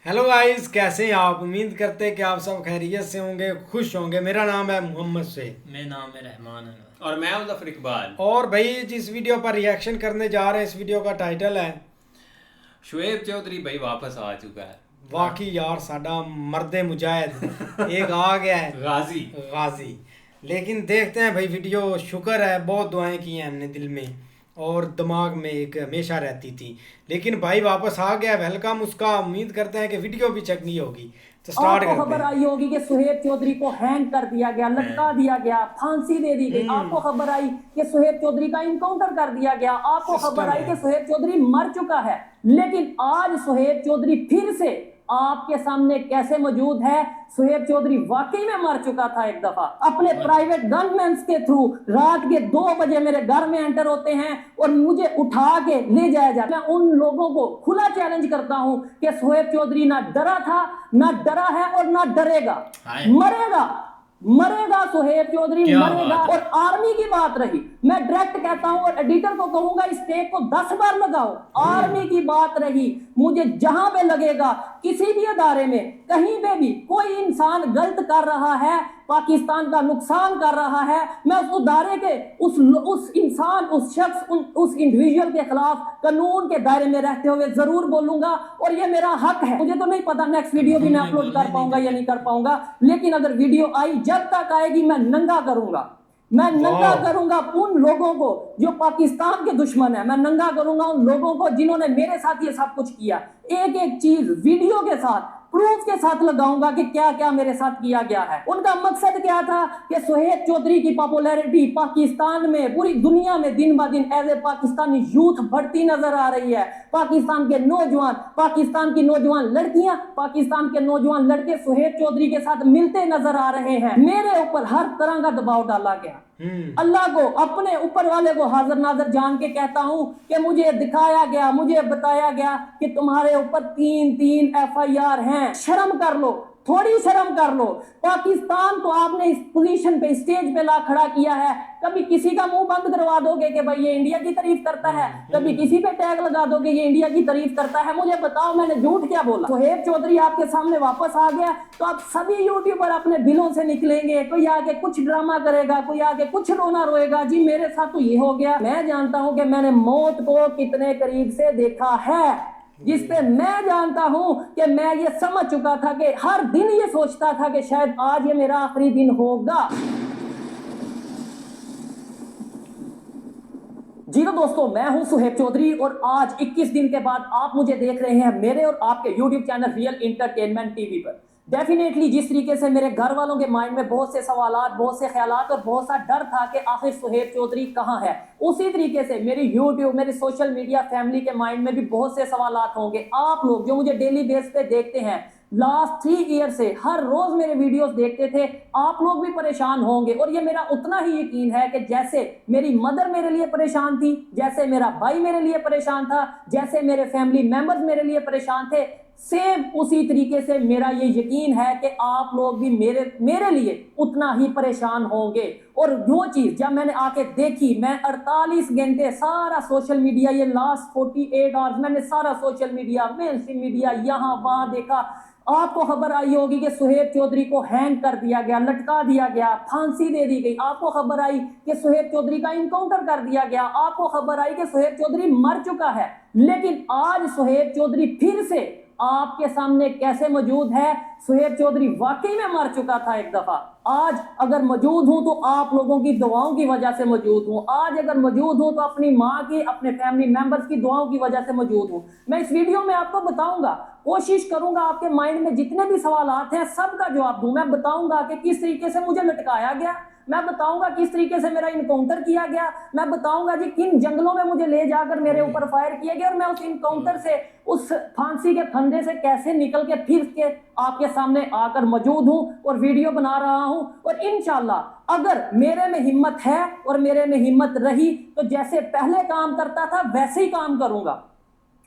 Hello guys, कैसे हैं आप। उम्मीद करते हैं कि आप सब खैरियत से होंगे, खुश होंगे। मेरा नाम है मोहम्मद से। मेरा नाम है रहमान अनवर। और मैं हूं जफर इकबाल। और भाई जिस वीडियो पर रिएक्शन करने जा रहे हैं, इस वीडियो का टाइटल है शुएब चौधरी भाई वापस आ चुका है। वाकई यार साडा मर्द मुजाहिद एक आ गया है गाजी। गाजी। लेकिन देखते हैं भाई वीडियो। शुक्र है, बहुत दुआएं की हैं हमने दिल में और दिमाग में एक हमेशा रहती थी। लेकिन भाई वापस आ गया, वेलकम उसका। उम्मीद करते हैं कि वीडियो भी चंगी होगी, तो स्टार्ट आपको करते खबर हैं। आई होगी कि सुहेब चौधरी को हैंग कर दिया गया, लटका दिया गया, फांसी दे दी गई। आपको खबर आई कि सुहेब चौधरी का इनकाउंटर कर दिया गया। आपको सिस्टम खबर आई है। कि सुहेब चौधरी मर चुका है। लेकिन आज सुहेब चौधरी फिर से आपके सामने कैसे मौजूद है। सुहेब चौधरी वाकई में मर चुका था। एक दफा अपने प्राइवेट गनमैन के थ्रू रात के 2 बजे मेरे घर में एंटर होते हैं और मुझे उठा के ले जाया जाता। मैं उन लोगों को खुला चैलेंज करता हूं कि सुहेब चौधरी ना डरा था, ना डरा है और ना डरेगा। मरेगा, मरेगा सुहेब चौधरी, क्या मरेगा। बात है। और आर्मी की बात रही, मैं डायरेक्ट कहता हूं और एडिटर को कहूंगा इस टेक को 10 बार लगाओ। आर्मी की बात रही, मुझे जहां पे लगेगा, किसी भी अदारे में, कहीं पे भी कोई इंसान गलत कर रहा है, पाकिस्तान का नुकसान कर रहा है, मैं उस अदारे के उस इंसान, उस शख्स, उस इंडिविजुअल के खिलाफ कानून के दायरे में रहते हुए जरूर बोलूंगा। और ये मेरा हक है। मुझे तो नहीं पता नेक्स्ट वीडियो भी मैं अपलोड कर पाऊंगा या नहीं कर पाऊंगा, लेकिन अगर वीडियो आई, जब तक आएगी मैं नंगा करूंगा। मैं नंगा करूंगा उन लोगों को जो पाकिस्तान के दुश्मन है। मैं नंगा करूंगा उन लोगों को जिन्होंने मेरे साथ ये सब कुछ किया। एक एक चीज वीडियो के साथ, प्रूफ के साथ लगाऊंगा कि क्या क्या मेरे साथ किया गया है। उनका मकसद क्या था कि सुहेब चौधरी की पॉपुलैरिटी पाकिस्तान में, पूरी दुनिया में दिन ब दिन एज ए पाकिस्तानी यूथ बढ़ती नजर आ रही है। पाकिस्तान के नौजवान, पाकिस्तान की नौजवान लड़कियां, पाकिस्तान के नौजवान लड़के सुहेब चौधरी के साथ मिलते नजर आ रहे हैं। मेरे ऊपर हर तरह का दबाव डाला गया। अल्लाह को, अपने ऊपर वाले को हाजिर नाजर जान के कहता हूं कि मुझे दिखाया गया, मुझे बताया गया कि तुम्हारे ऊपर 3 FIR हैं। शर्म कर लो, थोड़ी शर्म कर लो। पाकिस्तान को आपने इस पोजीशन पे, स्टेज पे ला खड़ा किया है। कभी किसी का मुंह बंद करवा दोगे कि भाई ये इंडिया की तारीफ करता है, कभी किसी पे टैग लगा दोगे ये इंडिया की तारीफ करता है। मुझे बताओ मैंने झूठ क्या बोला। सुहेब चौधरी आपके सामने वापस आ गया तो आप सभी यूट्यूबर अपने दिलों से निकलेंगे। कोई आके कुछ ड्रामा करेगा, कोई आके कुछ रोना रोएगा, जी मेरे साथ तो ये हो गया। मैं जानता हूं कि मैंने मौत को कितने करीब से देखा है, जिसपे मैं जानता हूं कि मैं ये समझ चुका था कि हर दिन ये सोचता था कि शायद आज ये मेरा आखिरी दिन होगा। जी तो दोस्तों, मैं हूं सुहेब चौधरी और आज 21 दिन के बाद आप मुझे देख रहे हैं मेरे और आपके YouTube channel real entertainment TV पर। डेफिनेटली जिस तरीके से मेरे घर वालों के माइंड में बहुत से सवालात, बहुत से ख्यालात और बहुत सा डर था कि आखिर सुहेब चौधरी कहां है, उसी तरीके से मेरी YouTube, मेरी सोशल मीडिया फैमिली के माइंड में भी बहुत से सवालात होंगे। आप लोग जो मुझे डेली बेस पे देखते हैं, लास्ट 3 ईयर से हर रोज मेरे वीडियोस देखते थे, आप लोग भी परेशान होंगे। और ये मेरा उतना ही यकीन है कि जैसे मेरी मदर मेरे लिए परेशान थी, जैसे मेरा भाई मेरे लिए परेशान था, जैसे मेरे फैमिली मेंबर्स मेरे लिए परेशान थे, सेम उसी तरीके से मेरा ये यकीन है कि आप लोग भी मेरे लिए उतना ही परेशान होंगे। और वो चीज जब मैंने आके देखी, मैं 48 घंटे सारा सोशल मीडिया, ये लास्ट 48 आवर्स मैंने सारा सोशल मीडिया, मेनस्ट्रीम मीडिया यहाँ वहां देखा। आपको खबर आई होगी कि सुहेब चौधरी को हैंग कर दिया गया, लटका दिया गया, फांसी दे दी गई। आपको खबर आई कि सुहेब चौधरी का इनकाउंटर कर दिया गया। आपको खबर आई कि सुहेब चौधरी मर चुका है। लेकिन आज सुहेब चौधरी फिर से आपके सामने कैसे मौजूद है। सुहेब चौधरी वाकई में मर चुका था एक दफा। आज अगर मौजूद हूं तो आप लोगों की दुआओं की वजह से मौजूद हूं। आज अगर मौजूद हूं तो अपनी माँ की, अपने फैमिली मेंबर्स की दुआओं की वजह से मौजूद हूं। मैं इस वीडियो में आपको बताऊंगा, कोशिश करूंगा आपके माइंड में जितने भी सवालात हैं सबका जवाब दूं। मैं बताऊंगा कि किस तरीके से मुझे लटकाया गया, मैं बताऊंगा किस तरीके से मेरा इनकाउंटर किया गया, मैं बताऊंगा जी किन जंगलों में मुझे ले जाकर मेरे ऊपर फायर किया गया और मैं उस इनकाउंटर से, उस फांसी के फंदे से कैसे निकल के फिर के आपके सामने आकर मौजूद हूं और वीडियो बना रहा हूं। और इंशाल्लाह अगर मेरे में हिम्मत है और मेरे में हिम्मत रही तो जैसे पहले काम करता था वैसे ही काम करूंगा।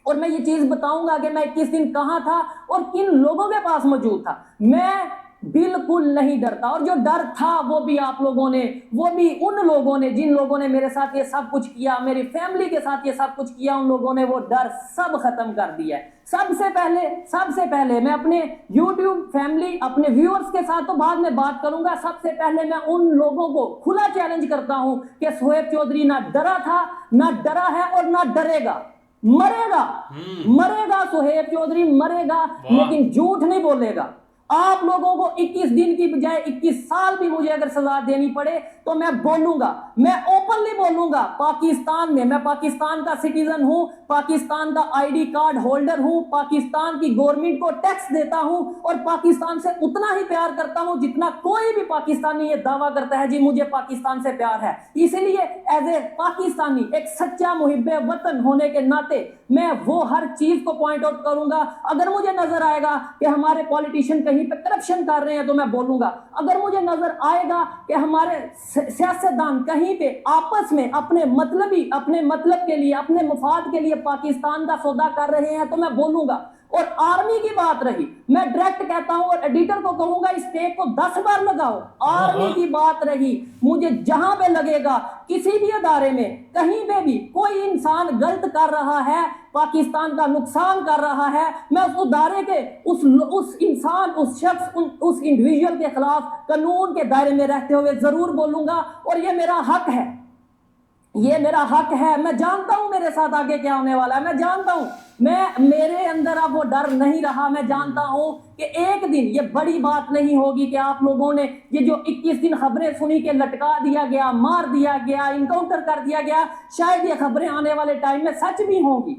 और मैं ये चीज बताऊंगा कि मैं किस दिन कहां था और किन लोगों के पास मौजूद था। मैं बिल्कुल नहीं डरता। और जो डर था वो भी आप लोगों ने, वो भी उन लोगों ने जिन लोगों ने मेरे साथ ये सब कुछ किया, मेरी फैमिली के साथ ये सब कुछ किया, उन लोगों ने वो डर सब खत्म कर दिया है। सबसे पहले मैं अपने YouTube फैमिली, अपने व्यूअर्स के साथ तो बाद में बात करूंगा। सबसे पहले मैं उन लोगों को खुला चैलेंज करता हूं कि शोएब चौधरी ना डरा था, ना डरा है और ना डरेगा। मरेगा शोएब चौधरी मरेगा, लेकिन झूठ नहीं बोलेगा। आप लोगों को 21 दिन की बजाय 21 साल भी मुझे अगर सजा देनी पड़े तो मैं बोलूंगा, मैं ओपनली बोलूंगा। पाकिस्तान में, मैं पाकिस्तान का सिटीजन हूं, पाकिस्तान का आईडी कार्ड होल्डर हूं, पाकिस्तान की गवर्नमेंट को टैक्स देता हूं और पाकिस्तान से उतना ही प्यार करता हूं जितना कोई भी पाकिस्तानी ये दावा करता है जी मुझे पाकिस्तान से प्यार है। इसलिए एज ए पाकिस्तानी, एक सच्चा मुहिब्बे वतन होने के नाते मैं वो हर चीज को पॉइंट आउट करूंगा। अगर मुझे नजर आएगा कि हमारे पॉलिटिशियन कहीं पे करप्शन कर रहे हैं तो मैं बोलूंगा। अगर मुझे नजर आएगा कि हमारे सियासतदान कहीं पे आपस में अपने मतलब के लिए, अपने मफाद के लिए पाकिस्तान का सौदा कर रहे हैं तो मैं बोलूंगा। और आर्मी की बात रही, मैं डायरेक्ट कहता हूं और एडिटर को कहूंगा इस टेप को 10 बार लगाओ। आर्मी की बात रही, मुझे जहां पे लगेगा किसी भी अदारे में कहीं पे भी कोई इंसान गलत कर रहा है, पाकिस्तान का नुकसान कर रहा है, मैं उस अदारे के उस इंसान, उस शख्स, उस इंडिविजुअल के खिलाफ कानून के दायरे में रहते हुए जरूर बोलूंगा। और ये मेरा हक है, ये मेरा हक है। मैं जानता हूं मेरे साथ आगे क्या होने वाला है, मैं जानता हूं, मेरे अंदर अब वो डर नहीं रहा। मैं जानता हूं कि एक दिन ये बड़ी बात नहीं होगी कि आप लोगों ने ये जो 21 दिन खबरें सुनी कि लटका दिया गया, मार दिया गया, इनकाउंटर कर दिया गया, शायद ये खबरें आने वाले टाइम में सच भी होंगी,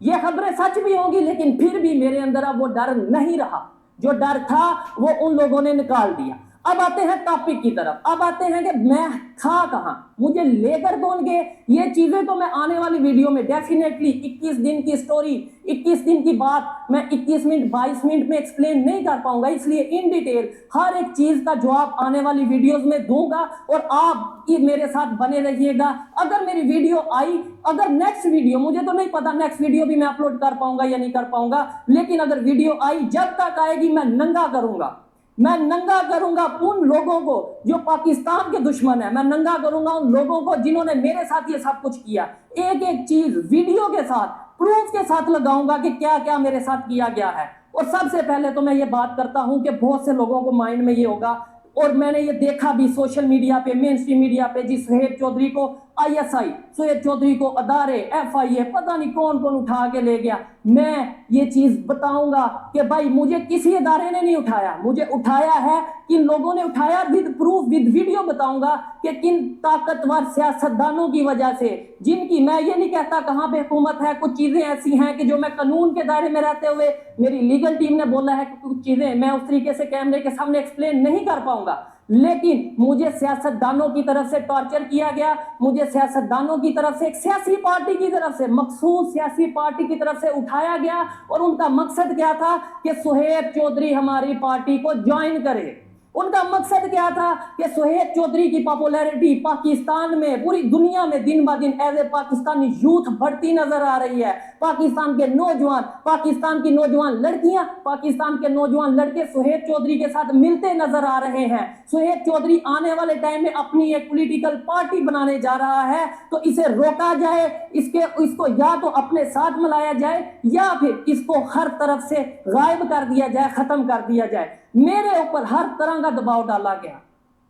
ये खबरें सच भी होंगी, लेकिन फिर भी मेरे अंदर अब वो डर नहीं रहा। जो डर था वो उन लोगों ने निकाल दिया। अब आते हैं टॉपिक की तरफ, अब आते हैं कि मैं था कहां, मुझे लेकर कौन गए। ये चीजें तो मैं आने वाली वीडियो में डेफिनेटली 21 दिन की स्टोरी, 21 दिन की बात मैं 21 मिनट 22 मिनट में एक्सप्लेन नहीं कर पाऊंगा, इसलिए इन डिटेल हर एक चीज का जवाब आने वाली वीडियोस में दूंगा और आप मेरे साथ बने रहिएगा। अगर मेरी वीडियो आई, अगर नेक्स्ट वीडियो, मुझे तो नहीं पता नेक्स्ट वीडियो भी मैं अपलोड कर पाऊंगा या नहीं कर पाऊंगा, लेकिन अगर वीडियो आई, जब तक आएगी मैं नंगा करूंगा उन लोगों को जो पाकिस्तान के दुश्मन है। मैं नंगा करूंगा उन लोगों को जिन्होंने मेरे साथ ये सब कुछ किया। एक एक चीज वीडियो के साथ, प्रूफ के साथ लगाऊंगा कि क्या क्या मेरे साथ किया गया है। और सबसे पहले तो मैं ये बात करता हूं कि बहुत से लोगों को माइंड में ये होगा, और मैंने ये देखा भी सोशल मीडिया पे, मेन स्ट्रीम मीडिया पे, जी शोएब चौधरी को ISI, शोएब चौधरी को अदारे, FIA, पता नहीं कौन कौन उठा के ले गया। मैं ये चीज बताऊंगा कि भाई मुझे किसी अदारे ने नहीं उठाया, मुझे उठाया है किन लोगों ने उठाया, विद प्रूफ, विद वीडियो बताऊंगा कि किन ताकतवर सियासतदानों की वजह से, जिनकी, मैं ये नहीं कहता कहां पे हुकूमत है, कुछ चीजें ऐसी हैं कि जो मैं कानून के दायरे में रहते हुए, मेरी लीगल टीम ने बोला है कि कुछ चीजें मैं उस तरीके से कैमरे के सामने एक्सप्लेन नहीं कर पाऊंगा, लेकिन मुझे सियासतदानों की तरफ से टॉर्चर किया गया, मुझे सियासतदानों की तरफ से, एक सियासी पार्टी की तरफ से, मखसूस सियासी पार्टी की तरफ से उठाया गया। और उनका मकसद क्या था कि शोएब चौधरी हमारी पार्टी को ज्वाइन करे। उनका मकसद क्या था कि शोएब चौधरी की पॉपुलैरिटी पाकिस्तान में, पूरी दुनिया में दिन ब दिन एज ए पाकिस्तानी यूथ बढ़ती नजर आ रही है। पाकिस्तान के नौजवान, पाकिस्तान की नौजवान लड़कियां, पाकिस्तान के नौजवान लड़के शोएब चौधरी के साथ मिलते नजर आ रहे हैं। शोएब चौधरी आने वाले टाइम में अपनी एक पॉलिटिकल पार्टी बनाने जा रहा है, तो इसे रोका जाए, इसको या तो अपने साथ मिलाया जाए या फिर इसको हर तरफ से गायब कर दिया जाए, खत्म कर दिया जाए। मेरे ऊपर हर तरह का दबाव डाला गया।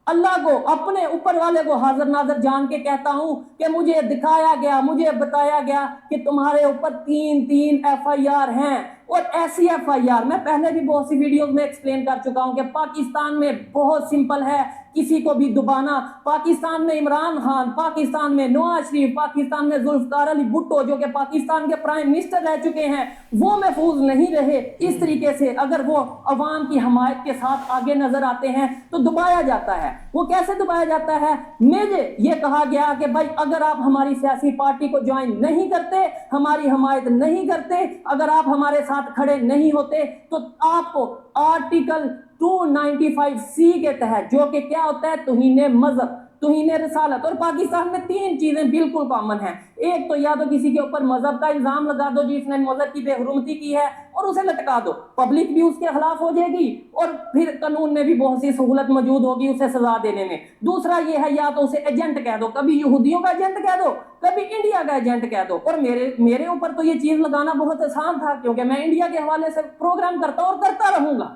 अल्लाह को, अपने ऊपर वाले को हाजिर नाजर जान के कहता हूं कि मुझे दिखाया गया, मुझे बताया गया कि तुम्हारे ऊपर 3 FIR हैं। और ऐसी FIR मैं पहले भी बहुत सी वीडियोस में एक्सप्लेन कर चुका हूं कि पाकिस्तान में बहुत सिंपल है किसी को भी दबाना। पाकिस्तान में इमरान खान, पाकिस्तान में नवाज शरीफ, पाकिस्तान में जुल्फकार अली भुट्टो जो कि पाकिस्तान के प्राइम मिनिस्टर रह चुके हैं, वो महफूज नहीं रहे। इस तरीके से अगर वो अवाम की हमायत के साथ आगे नजर आते हैं तो दबाया जाता है। वो कैसे दबाया जाता है? मुझे ये कहा गया कि भाई अगर आप हमारी सियासी पार्टी को ज्वाइन नहीं करते, हमारी हमायत नहीं करते, अगर आप हमारे साथ खड़े नहीं होते, तो आपको आर्टिकल 295C के तहत, जो कि क्या होता है, तौहीन मजहब, तुहीन रसालत। और पाकिस्तान में 3 चीजें बिल्कुल कॉमन हैं। एक तो या तो किसी के ऊपर मजहब का इल्जाम लगा दो जिसने मजहब की बेहुरमती की है और उसे लटका दो, पब्लिक भी उसके खिलाफ हो जाएगी और फिर कानून में भी बहुत सी सहूलत मौजूद होगी उसे सजा देने में। दूसरा ये है या तो उसे एजेंट कह दो, कभी यहूदियों का एजेंट कह दो, कभी इंडिया का एजेंट कह दो। और मेरे ऊपर तो ये चीज लगाना बहुत आसान था क्योंकि मैं इंडिया के हवाले से प्रोग्राम करता हूं और करता रहूंगा।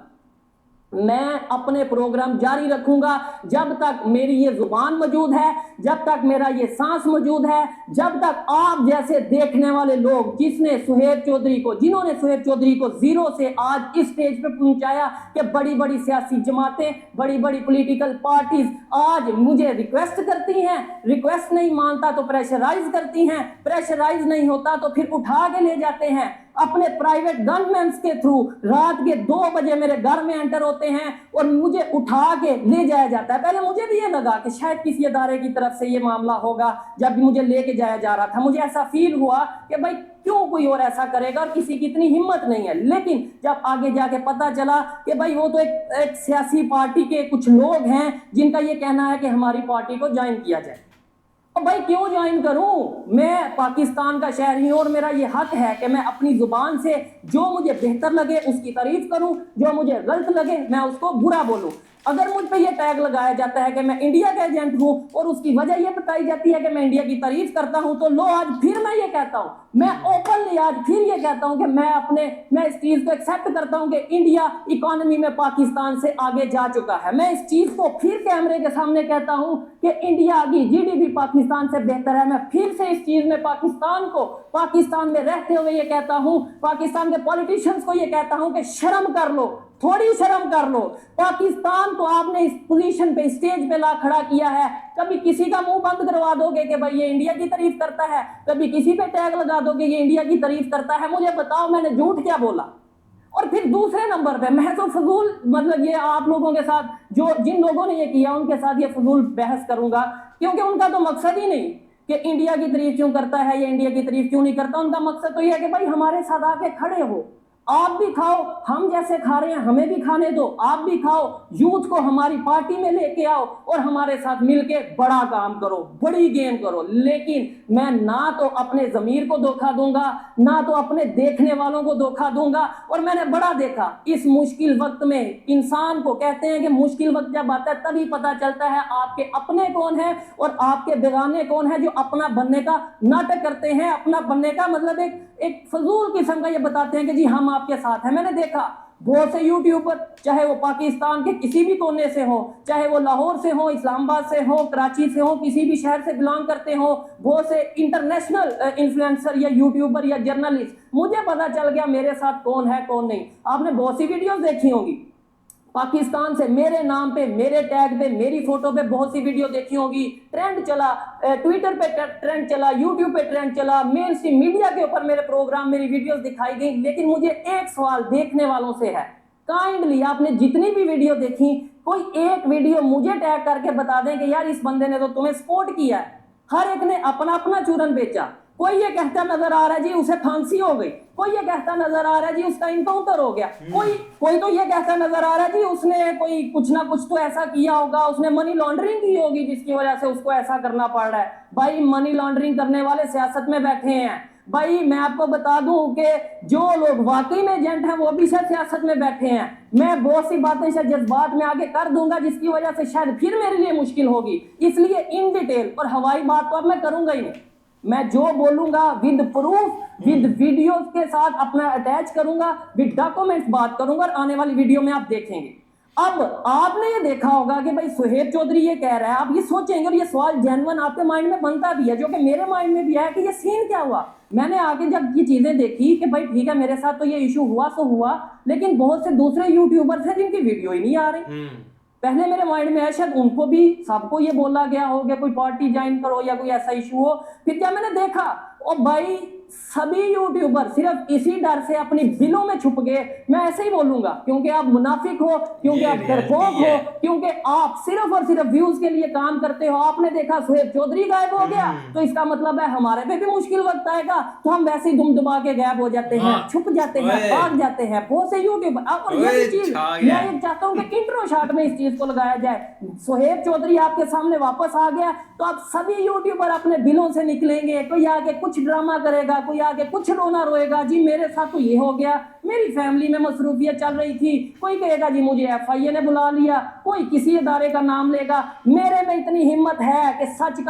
मैं अपने प्रोग्राम जारी रखूंगा जब तक मेरी ये जुबान मौजूद है, जब तक मेरा ये सांस मौजूद है, जब तक आप जैसे देखने वाले लोग जिन्होंने सुहेब चौधरी को जीरो से आज इस स्टेज पे पहुंचाया कि बड़ी बड़ी सियासी जमातें, बड़ी बड़ी पॉलिटिकल पार्टीज आज मुझे रिक्वेस्ट करती हैं, रिक्वेस्ट नहीं मानता तो प्रेशराइज करती हैं, प्रेशराइज नहीं होता तो फिर उठा के ले जाते हैं अपने प्राइवेट गनमैन के थ्रू। रात के 2 बजे मेरे घर में एंटर होते हैं और मुझे उठा के ले जाया जाता है। पहले मुझे भी ये लगा कि शायद किसी अदारे की तरफ से ये मामला होगा। जब मुझे लेके जाया जा रहा था मुझे ऐसा फील हुआ कि भाई क्यों कोई और ऐसा करेगा और किसी की इतनी हिम्मत नहीं है। लेकिन जब आगे जाके पता चला कि भाई वो तो एक सियासी पार्टी के कुछ लोग हैं जिनका ये कहना है कि हमारी पार्टी को ज्वाइन किया जाए। तो भाई क्यों ज्वाइन करूं? मैं पाकिस्तान का शहरी हूं और मेरा ये हक है कि मैं अपनी जुबान से जो मुझे बेहतर लगे उसकी तारीफ करूं, जो मुझे गलत लगे मैं उसको बुरा बोलूं। अगर मुझ पे ये टैग लगाया जाता है कि मैं इंडिया का एजेंट हूं और उसकी वजह ये बताई जाती है कि मैं इंडिया की तारीफ करता हूं, तो लो आज फिर मैं ये कहता हूं, मैं ओपनली आज फिर ये कहता हूं कि मैं इस चीज को एक्सेप्ट करता हूं कि इंडिया इकोनॉमी में पाकिस्तान से आगे जा चुका है। मैं इस चीज को फिर कैमरे के सामने कहता हूं कि इंडिया की जीडीपी पाकिस्तान से बेहतर है। मैं फिर से इस चीज में पाकिस्तान में रहते हुए ये कहता हूं, पाकिस्तान के पॉलिटिशियंस को ये कहता हूं कि शर्म कर लो, थोड़ी शर्म कर लो। पाकिस्तान को आपने इस पोजीशन पे, स्टेज पे ला खड़ा किया है। कभी किसी का मुंह बंद करवा दोगे कि भाई ये इंडिया की तारीफ करता है, कभी किसी पे टैग लगा दोगे ये इंडिया की तारीफ करता है। मुझे बताओ मैंने झूठ क्या बोला? और फिर दूसरे नंबर पे मैं तो फजूल, मतलब ये आप लोगों के साथ जिन लोगों ने ये किया उनके साथ ये फजूल बहस करूंगा क्योंकि उनका तो मकसद ही नहीं कि इंडिया की तारीफ क्यों करता है या इंडिया की तारीफ क्यों नहीं करता। उनका मकसद तो ये है कि भाई हमारे साथ आके खड़े हो, आप भी खाओ, हम जैसे खा रहे हैं हमें भी खाने दो, आप भी खाओ, यूथ को हमारी पार्टी में लेके आओ और हमारे साथ मिलके बड़ा काम करो, बड़ी गेम करो। लेकिन मैं ना तो अपने जमीर को धोखा दूंगा, ना तो अपने देखने वालों को धोखा दूंगा। और मैंने बड़ा देखा इस मुश्किल वक्त में, इंसान को कहते हैं कि मुश्किल वक्त जब आता है तभी पता चलता है आपके अपने कौन है और आपके बेगाने कौन है जो अपना बनने का नाटक करते हैं। अपना बनने का मतलब एक फजूल किस्म का ये बताते हैं कि जी हम आपके साथ हैं। मैंने देखा बहुत से यूट्यूबर, चाहे वो पाकिस्तान के किसी भी कोने से हो, चाहे वो लाहौर से हो, इस्लामाबाद से हो, कराची से हो, किसी भी शहर से बिलोंग करते हो, बहुत से इंटरनेशनल इन्फ्लुएंसर या यूट्यूबर या जर्नलिस्ट, मुझे पता चल गया मेरे साथ कौन है कौन नहीं। आपने बहुत सी वीडियोस देखी होंगी पाकिस्तान से मेरे नाम पे, मेरे टैग पे, मेरी फोटो पे बहुत सी वीडियो देखी होगी। ट्रेंड चला, ट्विटर पे ट्रेंड चला, यूट्यूब पे ट्रेंड चला, मेन स्ट्रीम मीडिया के ऊपर मेरे प्रोग्राम, मेरी वीडियोस दिखाई गई। लेकिन मुझे एक सवाल देखने वालों से है, काइंडली आपने जितनी भी वीडियो देखी कोई एक वीडियो मुझे टैग करके बता दें कि यार इस बंदे ने तो तुम्हें सपोर्ट किया है। हर एक ने अपना अपना चूरन बेचा। कोई ये कहता नजर आ रहा है जी उसे फांसी हो गई, कोई ये कहता नजर आ रहा है जी उसका इनकाउंटर हो गया, कोई तो ये कहता नजर आ रहा है जी उसने कोई कुछ ना कुछ तो ऐसा किया होगा, उसने मनी लॉन्ड्रिंग की होगी जिसकी वजह से उसको ऐसा करना पड़ रहा है। भाई मनी लॉन्ड्रिंग करने वाले सियासत में बैठे हैं। भाई मैं आपको बता दूं कि जो लोग वाकई में एजेंट हैं वो भी शायद सियासत में बैठे हैं। मैं बहुत सी बातें शायद जज्बात में आगे कर दूंगा जिसकी वजह से शायद फिर मेरे लिए मुश्किल होगी, इसलिए इन डिटेल और हवाई बात तो अब मैं करूंगा ही नहीं। मैं जो बोलूंगा विद प्रूफ, विद वीडियोस के साथ अपना अटैच करूंगा, विद डॉक्यूमेंट्स बात करूंगा और आने वाली वीडियो में आप देखेंगे। अब आपने ये देखा होगा कि भाई सुहेब चौधरी ये कह रहा है, आप ये सोचेंगे और ये सवाल जेन्युइन आपके माइंड में बनता भी है, जो कि मेरे माइंड में भी है कि ये सीन क्या हुआ। मैंने आगे जब ये चीजें देखी कि भाई ठीक है मेरे साथ तो ये इशू हुआ सो हुआ, लेकिन बहुत से दूसरे यूट्यूबर्स हैं जिनकी वीडियो ही नहीं आ रही। पहले मेरे माइंड में है शायद उनको भी, सबको ये बोला गया हो कि कोई पार्टी ज्वाइन करो या कोई ऐसा इशू हो। फिर क्या मैंने देखा और भाई सभी यूट्यूबर सिर्फ इसी डर से अपनी बिलों में छुप गए। मैं ऐसे ही बोलूंगा, क्योंकि आप मुनाफिक हो, क्योंकि आप डरपोक हो, क्योंकि आप सिर्फ और सिर्फ व्यूज के लिए काम करते हो। आपने देखा सुहेब चौधरी गायब हो गया, तो इसका मतलब है हमारे पे भी मुश्किल वक्त आएगा, तो हम वैसे ही दुम दुमा के गायब हो जाते हैं, छुप जाते हैं, भाग जाते हैं बहुत से यूट्यूबर। और यही चीज मैं ये चाहता हूँ कि इंट्रो शॉट में इस चीज को लगाया जाए। सुहेब चौधरी आपके सामने वापस आ गया, तो आप सभी यूट्यूबर अपने बिलों से निकलेंगे। कोई आगे कुछ ड्रामा करेगा, कोई आगे कुछ रोना रोएगा, जी मेरे साथ तो ये हो गया, मेरी फैमिली में मसरूफियत चल रही थी। कोई कहेगा जी मुझे एफआईए ने बुला लिया, कोई किसी इदारे का नाम लेगा। मेरे में इतनी हिम्मत है कि सच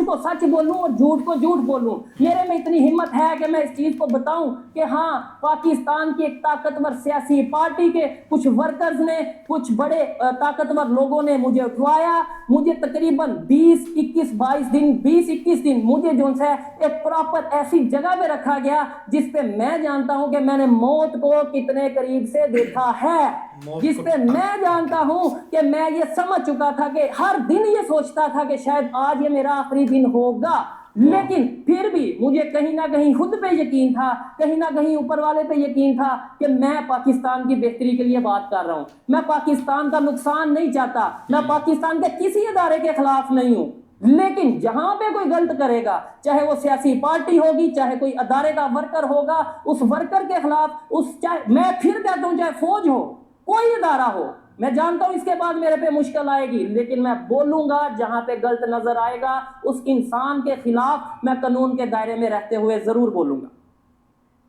को सच बोलूं और झूठ को झूठ बोलूं। मेरे में इतनी हिम्मत है कि मैं इस चीज को बताऊं कि हाँ, पाकिस्तान की एक ताकतवर सियासी पार्टी के कुछ वर्कर्स ने, कुछ बड़े ताकतवर लोगों ने मुझे उठवाया। मुझे तकरीबन 20-21 दिन मुझे जो है एक प्रॉपर ऐसी जगह पे रखा गया जिस पे मैं जानता हूं कि मैंने मौत को कितने करीब से देखा है, जिस पे मैं जानता हूं कि मैं ये समझ चुका था कि हर दिन ये सोचता था कि शायद आज ये मेरा आखिरी दिन होगा। लेकिन फिर भी मुझे कहीं ना कहीं खुद पे यकीन था, कहीं ना कहीं ऊपर वाले पे यकीन था कि मैं पाकिस्तान की बेहतरी के लिए बात कर रहा हूं। मैं पाकिस्तान का नुकसान नहीं चाहता, मैं पाकिस्तान के किसी इदारे के खिलाफ नहीं हूं। लेकिन जहां पे कोई गलत करेगा, चाहे वो सियासी पार्टी होगी, चाहे कोई अदारे का वर्कर होगा, उस वर्कर के खिलाफ, मैं फिर कहता हूं चाहे फौज हो, कोई इदारा हो, मैं जानता हूं इसके बाद मेरे पे मुश्किल आएगी, लेकिन मैं बोलूंगा जहां पे गलत नजर आएगा उस इंसान के खिलाफ मैं कानून के दायरे में रहते हुए जरूर बोलूंगा।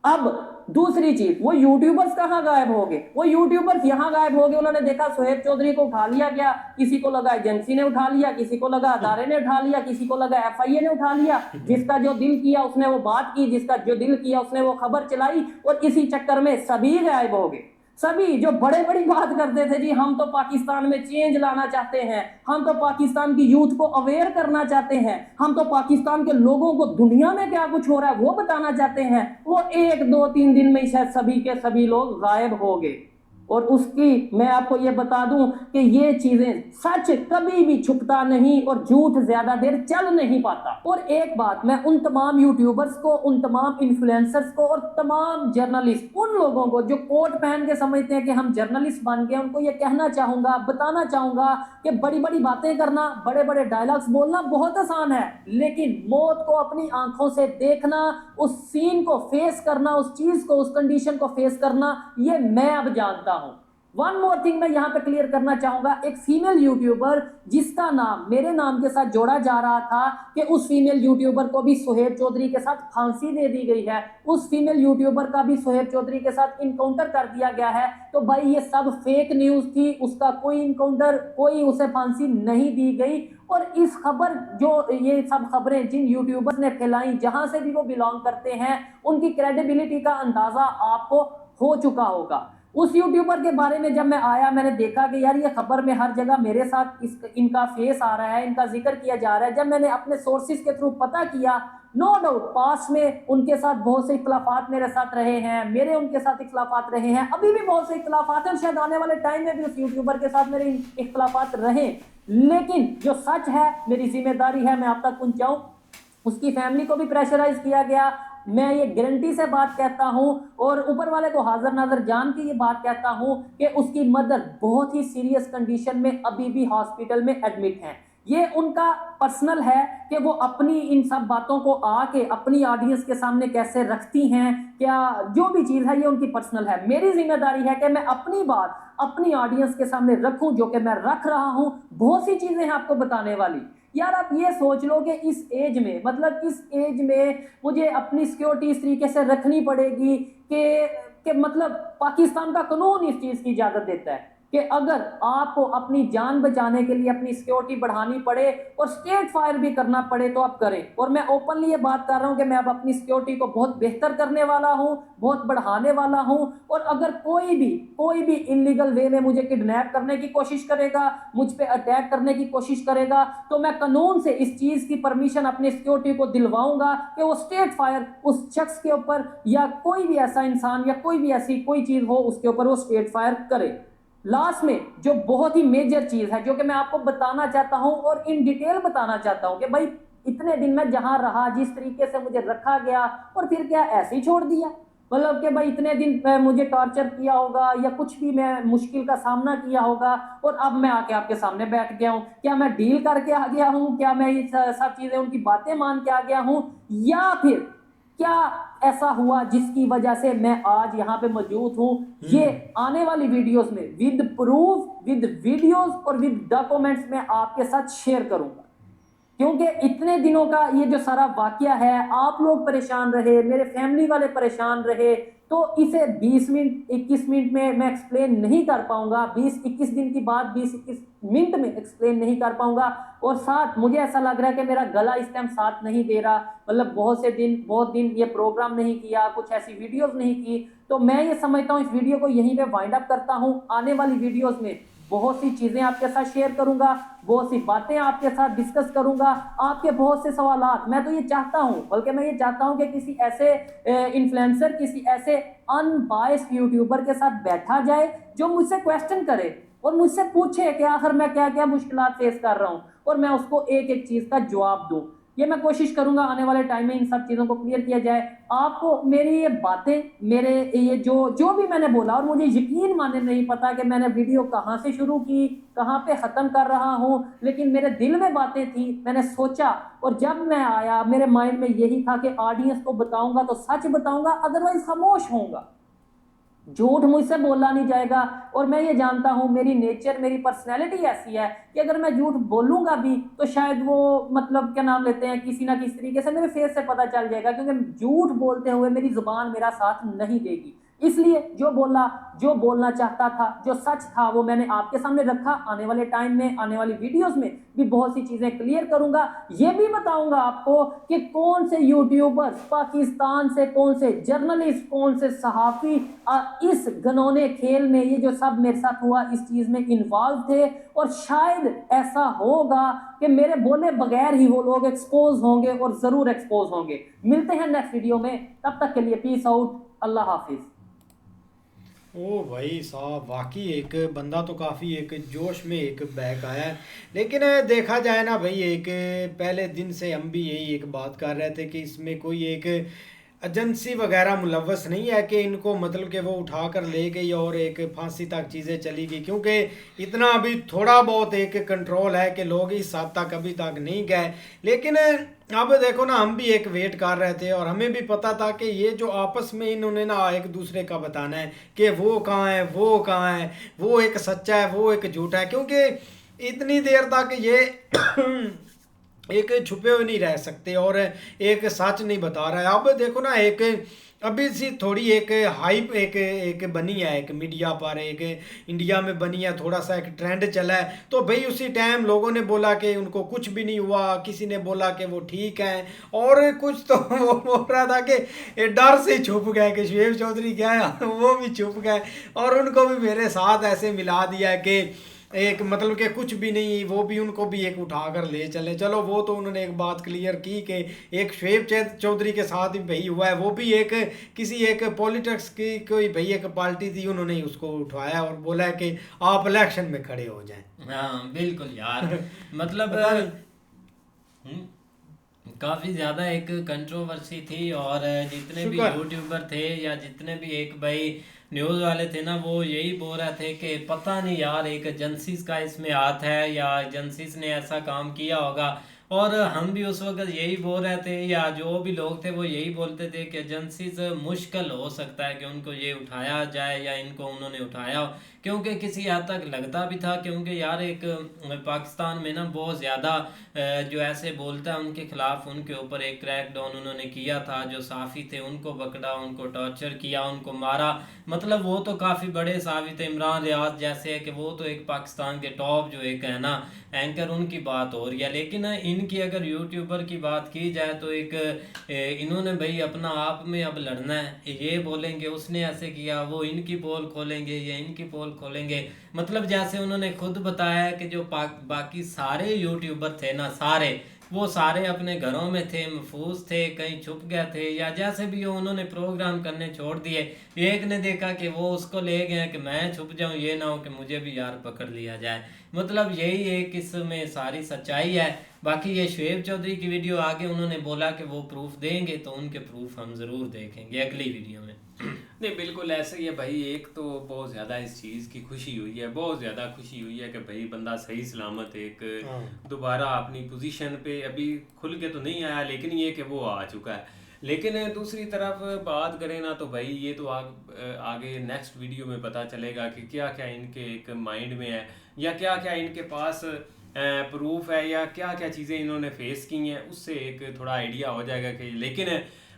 अब दूसरी चीज, वो यूट्यूबर्स कहां गायब हो गए? वो यूट्यूबर्स यहां गायब हो गए। उन्होंने देखा सुहेब चौधरी को उठा लिया गया, किसी को लगा एजेंसी ने उठा लिया, किसी को लगा अदारे ने उठा लिया, किसी को लगा एफआईए ने उठा लिया। जिसका जो दिल किया उसने वो बात की, जिसका जो दिल किया उसने वो खबर चलाई, और इसी चक्कर में सभी गायब हो गए। सभी जो बड़े बड़ी बात करते थे, जी हम तो पाकिस्तान में चेंज लाना चाहते हैं, हम तो पाकिस्तान की यूथ को अवेयर करना चाहते हैं, हम तो पाकिस्तान के लोगों को दुनिया में क्या कुछ हो रहा है वो बताना चाहते हैं, वो 1-2-3 दिन में शायद सभी के सभी लोग गायब हो गए। और उसकी मैं आपको ये बता दूं कि ये चीजें, सच कभी भी छुपता नहीं और झूठ ज्यादा देर चल नहीं पाता। और एक बात मैं उन तमाम यूट्यूबर्स को, उन तमाम इन्फ्लुएंसर्स को और तमाम जर्नलिस्ट, उन लोगों को जो कोट पहन के समझते हैं कि हम जर्नलिस्ट बन गए, उनको ये कहना चाहूंगा, बताना चाहूंगा कि बड़ी बड़ी बातें करना, बड़े बड़े डायलॉग्स बोलना बहुत आसान है, लेकिन मौत को अपनी आंखों से देखना, उस सीन को फेस करना, उस चीज को, उस कंडीशन को फेस करना, ये मैं अब जानता हूं। वन मोर थिंग मैं यहां पे क्लियर करना चाहूंगा, एक फीमेल यूट्यूबर जिसका नाम मेरे नाम के साथ जोड़ा जा रहा था कि उस फीमेल यूट्यूबर को भी सुहेब चौधरी के साथ फांसी दे दी गई है, उस फीमेल यूट्यूबर का भी सुहेब चौधरी के साथ इनकाउंटर कर दिया गया है, तो भाई ये सब फेक न्यूज थी, उसका कोई इनकाउंटर, कोई उसे फांसी नहीं दी गई। और इस खबर, जो ये सब खबरें जिन यूट्यूबर्स ने फैलाई, जहां से भी वो बिलोंग करते हैं, उनकी क्रेडिबिलिटी का अंदाजा आपको हो चुका होगा। उस यूट्यूबर के बारे में जब मैं आया, मैंने देखा कि यार ये खबर में हर जगह मेरे साथ इनका फेस आ रहा है, इनका जिक्र किया जा रहा है। जब मैंने अपने सोर्सेज के थ्रू पता किया, नो डाउट पास में उनके साथ बहुत से इख्तिलाफात मेरे साथ रहे हैं, मेरे उनके साथ इख्तिलाफात रहे हैं, अभी भी बहुत से इख्तिलाफात हैं, शायद आने वाले टाइम में भी उस यूट्यूबर के साथ मेरे इख्तिलाफात रहे, लेकिन जो सच है, मेरी जिम्मेदारी है मैं आप तक पहुंचाऊं। उसकी फैमिली को भी प्रेशराइज किया गया, मैं ये गारंटी से बात कहता हूं और ऊपर वाले को हाजिर नाजर जान के ये बात कहता हूं कि उसकी मदर बहुत ही सीरियस कंडीशन में अभी भी हॉस्पिटल में एडमिट हैं। ये उनका पर्सनल है कि वो अपनी इन सब बातों को आके अपनी ऑडियंस के सामने कैसे रखती हैं, क्या जो भी चीज़ है ये उनकी पर्सनल है। मेरी जिम्मेदारी है कि मैं अपनी बात अपनी ऑडियंस के सामने रखूं, जो कि मैं रख रहा हूं। बहुत सी चीज़ें हैं आपको बताने वाली। यार आप ये सोच लो कि इस एज में, मतलब इस एज में मुझे अपनी सिक्योरिटी इस तरीके से रखनी पड़ेगी कि मतलब पाकिस्तान का कानून इस चीज़ की इजाज़त देता है कि अगर आपको अपनी जान बचाने के लिए अपनी सिक्योरिटी बढ़ानी पड़े और स्टेट फायर भी करना पड़े तो आप करें। और मैं ओपनली ये बात कर रहा हूं कि मैं अब अपनी सिक्योरिटी को बहुत बेहतर करने वाला हूं, बहुत बढ़ाने वाला हूं। और अगर कोई भी इलीगल वे में मुझे किडनैप करने की कोशिश करेगा, मुझ पे अटैक करने की कोशिश करेगा, तो मैं कानून से इस चीज़ की परमिशन अपनी सिक्योरिटी को दिलवाऊंगा कि वो स्टेट फायर उस शख्स के ऊपर या कोई भी ऐसा इंसान या कोई भी ऐसी कोई चीज़ हो उसके ऊपर वो स्टेट फायर करे। लास्ट में जो बहुत ही मेजर चीज है, जो कि मैं आपको बताना चाहता हूं और इन डिटेल बताना चाहता हूं कि भाई इतने दिन मैं जहां रहा, जिस तरीके से मुझे रखा गया, और फिर क्या ऐसे ही छोड़ दिया? मतलब कि भाई इतने दिन मुझे टॉर्चर किया होगा या कुछ भी मैं मुश्किल का सामना किया होगा, और अब मैं आके आपके सामने बैठ गया हूँ। क्या मैं डील करके आ गया हूँ? क्या मैं ये सब चीजें, उनकी बातें मान के आ गया हूँ? या फिर क्या ऐसा हुआ जिसकी वजह से मैं आज यहाँ पे मौजूद हूँ? ये आने वाली वीडियोस में विद प्रूफ, विद वीडियोस और विद डॉक्यूमेंट्स में आपके साथ शेयर करूंगा। क्योंकि इतने दिनों का ये जो सारा वाकया है, आप लोग परेशान रहे, मेरे फैमिली वाले परेशान रहे, तो इसे 20 मिनट 21 मिनट में मैं एक्सप्लेन नहीं कर पाऊंगा। 20-21 दिन की बात 20-21 मिनट में एक्सप्लेन नहीं कर पाऊंगा। और साथ मुझे ऐसा लग रहा है कि मेरा गला इस टाइम साथ नहीं दे रहा। मतलब बहुत दिन ये प्रोग्राम नहीं किया, कुछ ऐसी वीडियोस नहीं की। तो मैं ये समझता हूँ इस वीडियो को यहीं पे वाइंड अप करता हूँ। आने वाली वीडियोस में बहुत सी चीजें आपके साथ शेयर करूंगा, बहुत सी बातें आपके साथ डिस्कस करूंगा, आपके बहुत से सवालात। मैं तो ये चाहता हूं, बल्कि मैं ये चाहता हूं कि किसी ऐसे इन्फ्लुएंसर, किसी ऐसे अनबायस्ड यूट्यूबर के साथ बैठा जाए जो मुझसे क्वेश्चन करे और मुझसे पूछे कि आखिर मैं क्या क्या मुश्किलात फेस कर रहा हूं, और मैं उसको एक एक चीज का जवाब दूं। ये मैं कोशिश करूंगा आने वाले टाइम में इन सब चीजों को क्लियर किया जाए। आपको मेरी ये बातें, मेरे ये जो भी मैंने बोला, और मुझे यकीन माने नहीं पता कि मैंने वीडियो कहां से शुरू की, कहां पे खत्म कर रहा हूं, लेकिन मेरे दिल में बातें थी, मैंने सोचा, और जब मैं आया मेरे माइंड में यही था कि ऑडियंस को बताऊंगा तो सच बताऊंगा, अदरवाइज खामोश होऊंगा, झूठ मुझसे बोला नहीं जाएगा। और मैं ये जानता हूं, मेरी नेचर, मेरी पर्सनैलिटी ऐसी है कि अगर मैं झूठ बोलूंगा भी तो शायद वो, मतलब क्या नाम लेते हैं, किसी ना किसी तरीके से मेरे फेस से पता चल जाएगा, क्योंकि झूठ बोलते हुए मेरी जुबान मेरा साथ नहीं देगी। इसलिए जो बोलना चाहता था, जो सच था, वो मैंने आपके सामने रखा। आने वाले टाइम में, आने वाली वीडियोस में भी बहुत सी चीजें क्लियर करूंगा। ये भी बताऊंगा आपको कि कौन से यूट्यूबर्स पाकिस्तान से, कौन से जर्नलिस्ट, कौन से सहाफी इस घनौने खेल में, ये जो सब मेरे साथ हुआ, इस चीज में इन्वॉल्व थे। और शायद ऐसा होगा कि मेरे बोले बगैर ही वो लोग एक्सपोज होंगे, और जरूर एक्सपोज होंगे। मिलते हैं नेक्स्ट वीडियो में, तब तक के लिए पीस आउट, अल्लाह हाफिज। ओ भाई साहब, वाकई एक बंदा तो काफ़ी एक जोश में एक बैक आया है। लेकिन देखा जाए ना भाई, एक पहले दिन से हम भी यही एक बात कर रहे थे कि इसमें कोई एक एजेंसी वगैरह मुलव्वस नहीं है कि इनको मतलब कि वो उठा कर ले गई और एक फांसी तक चीज़ें चली गई, क्योंकि इतना अभी थोड़ा बहुत एक कंट्रोल है कि लोग इस हद तक अभी तक नहीं गए। लेकिन अब देखो ना, हम भी एक वेट कर रहे थे और हमें भी पता था कि ये जो आपस में इन्होंने ना एक दूसरे का बताना है कि वो कहाँ है, वो कहाँ है, वो एक सच्चा है, वो एक झूठा है, क्योंकि इतनी देर तक ये एक छुपे हुए नहीं रह सकते और एक सच नहीं बता रहा है। अब देखो ना, एक अभी सी थोड़ी एक हाइप एक बनी है, एक मीडिया पर, एक इंडिया में बनी है, थोड़ा सा एक ट्रेंड चला है। तो भाई उसी टाइम लोगों ने बोला कि उनको कुछ भी नहीं हुआ, किसी ने बोला कि वो ठीक हैं, और कुछ तो वो बोल रहा था कि डर से छुप गए कि शुएब चौधरी क्या है, वो भी छुप गए, और उनको भी मेरे साथ ऐसे मिला दिया कि एक मतलब कि कुछ भी नहीं, वो भी उनको भी एक उठा कर ले चले। चलो वो तो उन्होंने एक बात क्लियर की कि एक शुएब चौधरी के साथ भी भाई हुआ है, वो भी एक किसी एक पॉलिटिक्स की कोई भाई एक पार्टी थी, उन्होंने उसको उठाया और बोला है कि आप इलेक्शन में खड़े हो जाएं। हाँ बिल्कुल यार, मतलब काफ़ी ज़्यादा एक कंट्रोवर्सी थी, और जितने भी यूट्यूबर थे या जितने भी एक भाई न्यूज़ वाले थे ना, वो यही बोल रहे थे कि पता नहीं यार, एक एजेंसीज का इसमें हाथ है या एजेंसीज ने ऐसा काम किया होगा। और हम भी उस वक्त यही बोल रहे थे, या जो भी लोग थे वो यही बोलते थे कि एजेंसीज मुश्किल हो सकता है कि उनको ये उठाया जाए या इनको उन्होंने उठाया हो, क्योंकि किसी हद तक लगता भी था। क्योंकि यार एक पाकिस्तान में ना बहुत ज़्यादा जो ऐसे बोलता है उनके खिलाफ, उनके ऊपर एक क्रैक डाउन उन्होंने किया था। जो साफ़ी थे उनको पकड़ा, उनको टॉर्चर किया, उनको मारा। मतलब वो तो काफ़ी बड़े साफ़ी थे, इमरान रियाज जैसे है कि वो तो एक पाकिस्तान के टॉप जो एक है ना एंकर, उनकी बात हो रही है। लेकिन इनकी अगर यूट्यूबर की बात की जाए तो एक इन्होंने भाई अपना आप में अब लड़ना है, ये बोलेंगे उसने ऐसे किया, वो इनकी पोल खोलेंगे, ये इनकी पोल खोलेंगे। मतलब जैसे उन्होंने खुद बताया कि जो बाकी सारे यूट्यूबर थे ना, सारे वो सारे अपने घरों में थे, महफूज थे, कहीं छुप गए थे, या जैसे भी हो उन्होंने प्रोग्राम करने छोड़ दिए। एक ने देखा कि वो उसको ले गए कि मैं छुप जाऊं, ये ना हो कि मुझे भी यार पकड़ लिया जाए। मतलब यही एक इसमें सारी सच्चाई है। बाकी ये शुएब चौधरी की वीडियो आगे उन्होंने बोला कि वो प्रूफ देंगे, तो उनके प्रूफ हम ज़रूर देखेंगे अगली वीडियो में। नहीं बिल्कुल ऐसे ही है भाई। एक तो बहुत ज़्यादा इस चीज़ की खुशी हुई है, बहुत ज़्यादा खुशी हुई है कि भाई बंदा सही सलामत एक दोबारा अपनी पोजीशन पे अभी खुल के तो नहीं आया, लेकिन ये कि वो आ चुका है। लेकिन दूसरी तरफ बात करें ना तो भाई ये तो आगे नेक्स्ट वीडियो में पता चलेगा कि क्या क्या इनके एक माइंड में है, या क्या क्या इनके पास प्रूफ है, या क्या क्या चीज़ें इन्होंने फेस की हैं, उससे एक थोड़ा आइडिया हो जाएगा कि। लेकिन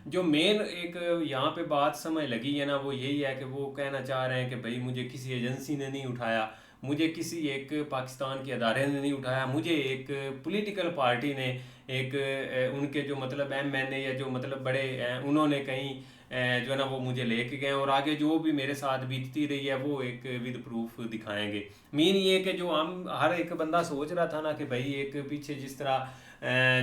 जो मेन एक यहाँ पे बात समझ लगी है ना, वो यही है कि वो कहना चाह रहे हैं कि भाई मुझे किसी एजेंसी ने नहीं उठाया, मुझे किसी एक पाकिस्तान के अदारे ने नहीं उठाया, मुझे एक पॉलिटिकल पार्टी ने एक उनके जो मतलब MNA या जो मतलब बड़े उन्होंने कहीं जो है ना वो मुझे लेके गए, और आगे जो भी मेरे साथ बीतती रही है वो एक विद प्रूफ दिखाएंगे। मीन ये कि जो हम हर एक बंदा सोच रहा था ना कि भाई एक पीछे जिस तरह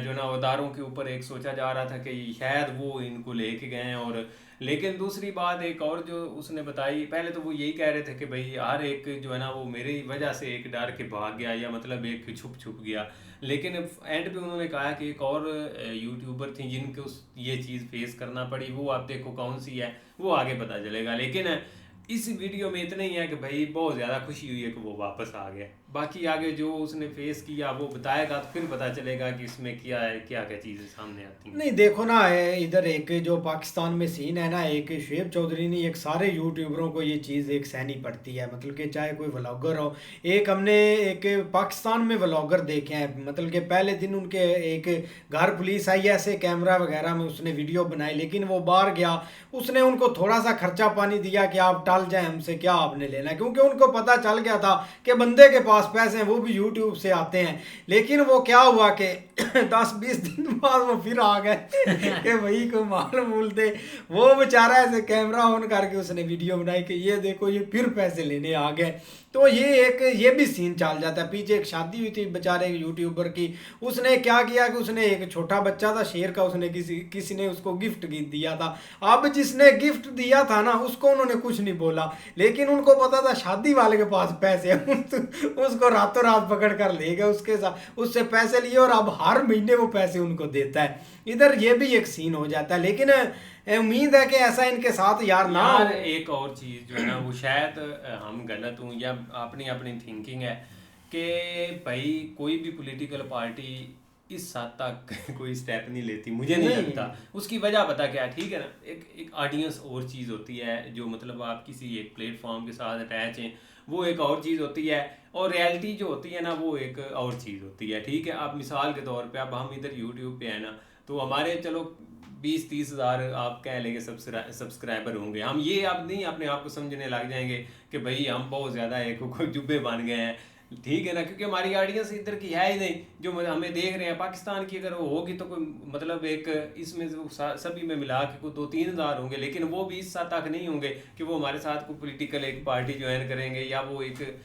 जो ना अदारों के ऊपर एक सोचा जा रहा था कि शायद वो इनको लेके गए हैं, और लेकिन दूसरी बात एक और जो उसने बताई, पहले तो वो यही कह रहे थे कि भाई हर एक जो है ना वो मेरी वजह से एक डर के भाग गया, या मतलब एक छुप छुप गया। लेकिन एंड पे उन्होंने कहा कि एक और यूट्यूबर थी जिनको ये चीज़ फेस करना पड़ी, वो आप देखो कौन सी है, वो आगे पता चलेगा। लेकिन इस वीडियो में इतना ही है कि भाई बहुत ज़्यादा खुशी हुई है कि वो वापस आ गया। बाकी आगे जो उसने फेस किया वो बताएगा तो फिर पता चलेगा कि इसमें क्या है, क्या क्या चीज़ें सामने आती हैं। नहीं देखो ना, इधर एक जो पाकिस्तान में सीन है ना, एक शुएब चौधरी ने एक सारे यूट्यूबरों को ये चीज़ एक सहनी पड़ती है। मतलब कि चाहे कोई व्लॉगर हो, एक हमने एक पाकिस्तान में व्लॉगर देखे हैं, मतलब कि पहले दिन उनके एक घर पुलिस आई ऐसे कैमरा वगैरह में उसने वीडियो बनाई, लेकिन वो बाहर गया, उसने उनको थोड़ा सा खर्चा पानी दिया कि आप टाल जाए हमसे, क्या आपने लेना, क्योंकि उनको पता चल गया था कि बंदे के पास पैसे हैं, वो भी यूट्यूब से आते हैं। लेकिन वो क्या हुआ कि 10-20 दिन बाद वो फिर आ गए कि वही को माल मूल दे। वो बेचारा ऐसे कैमरा ऑन करके उसने वीडियो बनाई कि ये देखो ये फिर पैसे लेने आ गए। तो ये भी सीन चल जाता है। पीछे एक शादी हुई थी बेचारे यूट्यूबर की, उसने क्या किया कि उसने एक छोटा बच्चा था शेर का, उसने किसी ने उसको गिफ्ट दिया था। अब जिसने गिफ्ट दिया था ना उसको उन्होंने कुछ नहीं बोला, लेकिन उनको पता था शादी वाले के पास पैसे हैं, उसको रातों रात पकड़ कर ले गए, उसके साथ उससे पैसे लिए और अब हर महीने वो पैसे उनको देता है। इधर ये भी एक सीन हो जाता है। लेकिन उम्मीद है कि ऐसा इनके साथ यार ना यार एक और चीज़ जो है ना वो शायद हम गलत हूँ या अपनी अपनी थिंकिंग है कि भाई कोई भी पॉलिटिकल पार्टी इस हद तक कोई स्टेप नहीं लेती, मुझे नहीं लगता। उसकी वजह पता क्या है, ठीक है ना, एक ऑडियंस और चीज़ होती है, जो मतलब आप किसी एक प्लेटफॉर्म के साथ अटैच हैं वो एक और चीज़ होती है, और रियलिटी जो होती है ना वो एक और चीज़ होती है। ठीक है, आप मिसाल के तौर पे अब हम इधर यूट्यूब पे है ना, तो हमारे चलो 20-30 हज़ार आप कह लेंगे सब्सक्राइबर होंगे। हम ये अब नहीं अपने आप को समझने लग जाएंगे कि भाई हम बहुत ज़्यादा एक कोई जुब्बे बन गए हैं, ठीक है ना, क्योंकि हमारी ऑडियंस इधर की है ही नहीं जो हमें देख रहे हैं। पाकिस्तान की अगर वो होगी तो कोई मतलब एक इसमें सभी में मिला के कोई 2-3 हज़ार होंगे, लेकिन वो भी इस हद तक नहीं होंगे कि वो हमारे साथ कोई पॉलिटिकल एक पार्टी ज्वाइन करेंगे, या वो एक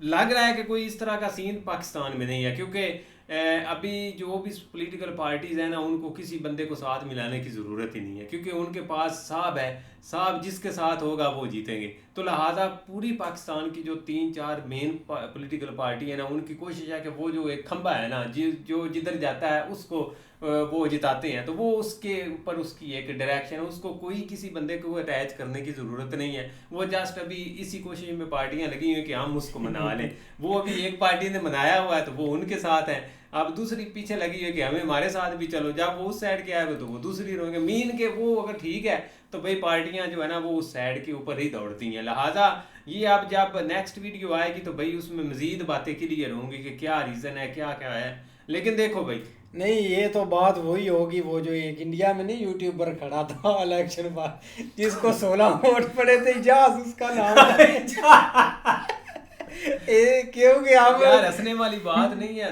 लग रहा है कि कोई इस तरह का सीन पाकिस्तान में नहीं है। क्योंकि अभी जो भी पॉलिटिकल पार्टीज़ हैं ना उनको किसी बंदे को साथ मिलाने की ज़रूरत ही नहीं है, क्योंकि उनके पास साहब है, साहब जिसके साथ होगा वो जीतेंगे। तो लिहाजा पूरी पाकिस्तान की जो 3-4 मेन पॉलिटिकल पार्टी है ना उनकी कोशिश है कि वो जो एक खंबा है ना जो जिधर जाता है उसको वो जिताते हैं। तो वो उसके ऊपर उसकी एक डायरेक्शन है, उसको कोई किसी बंदे को अटैच करने की ज़रूरत नहीं है। वो जस्ट अभी इसी कोशिश में पार्टियां लगी हुई कि हम उसको मना लें। वो अभी एक पार्टी ने मनाया हुआ है तो वो उनके साथ है, अब दूसरी पीछे लगी है कि हमें हमारे साथ भी चलो। जब वो उस साइड के आएगा तो वो दूसरी रोएंगे। मीन के वो अगर ठीक है तो भाई पार्टियां जो है ना वो उस साइड के ऊपर ही दौड़ती हैं। लिहाजा ये अब जब नेक्स्ट वीडियो आएगी तो भाई उसमें मजीद बातें क्लियर होंगी कि क्या रीज़न है, क्या क्या है। लेकिन देखो भाई, नहीं ये तो बात वही होगी, वो जो एक इंडिया में नहीं यूट्यूबर खड़ा था इलेक्शन बाद, जिसको 16 वोट पड़े थे, इजाज उसका नाम क्योंकि हम यार हंसने वाली बात नहीं है।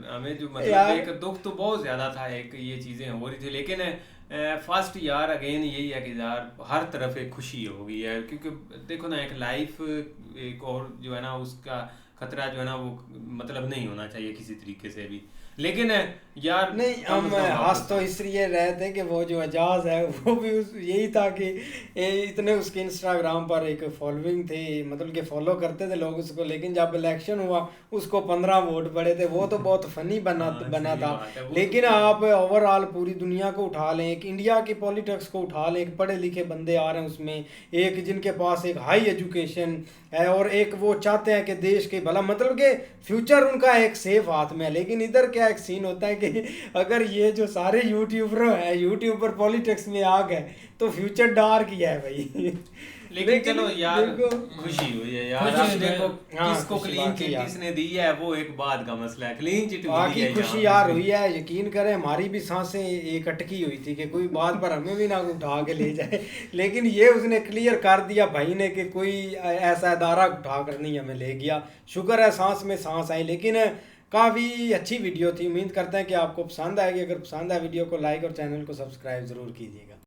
हमें जो मतलब एक दुख तो बहुत ज्यादा था, एक ये चीजें हो रही थी, लेकिन फर्स्ट यार अगेन यही है कि यार हर तरफ एक खुशी हो गई है। क्योंकि देखो ना, एक लाइफ एक और जो है ना उसका खतरा जो है ना वो मतलब नहीं होना चाहिए किसी तरीके से भी। लेकिन यार नहीं, कम हम से कम हंस तो इसलिए रहे थे कि वो जो एजाज है वो भी यही था कि इतने उसके इंस्टाग्राम पर एक फॉलोइंग थी, मतलब कि फॉलो करते थे लोग उसको, लेकिन जब इलेक्शन हुआ उसको 15 वोट पड़े थे। वो तो बहुत फनी बना हाँ, बना सही था। बात है, वो लेकिन तो आप ओवरऑल पूरी दुनिया को उठा लें, एक इंडिया की पॉलिटिक्स को उठा लें, एक पढ़े लिखे बंदे आ रहे हैं उसमें, एक जिनके पास एक हाई एजुकेशन है और एक वो चाहते हैं कि देश के भला, मतलब कि फ्यूचर उनका एक सेफ हाथ में है। लेकिन इधर क्या एक सीन होता है कि अगर ये जो सारे यूट्यूबर हैं, यूट्यूबर पॉलिटिक्स में आ गए तो फ्यूचर डार्क ही है भाई। लेकिन चलो यार देखो, खुशी हुई है यार। खुशी अब हुई देखो है। हाँ, किसको खुशी क्लीन बाकी चिट यार। किसने दी है वो एक बात का मसला है। क्लीन चिट मिली बाकी है खुशी यहाँ यार पे। हुई है, यकीन करें हमारी भी सांसें एक अटकी हुई थी कि कोई बात पर हमें भी ना उठा के ले जाए। लेकिन ये उसने क्लियर कर दिया भाई ने कि कोई ऐसा इदारा उठा कर नहीं हमें ले गया। शुक्र है सांस में सांस आई। लेकिन काफ़ी अच्छी वीडियो थी, उम्मीद करते हैं कि आपको पसंद आएगी। अगर पसंद आए वीडियो को लाइक और चैनल को सब्सक्राइब ज़रूर कीजिएगा।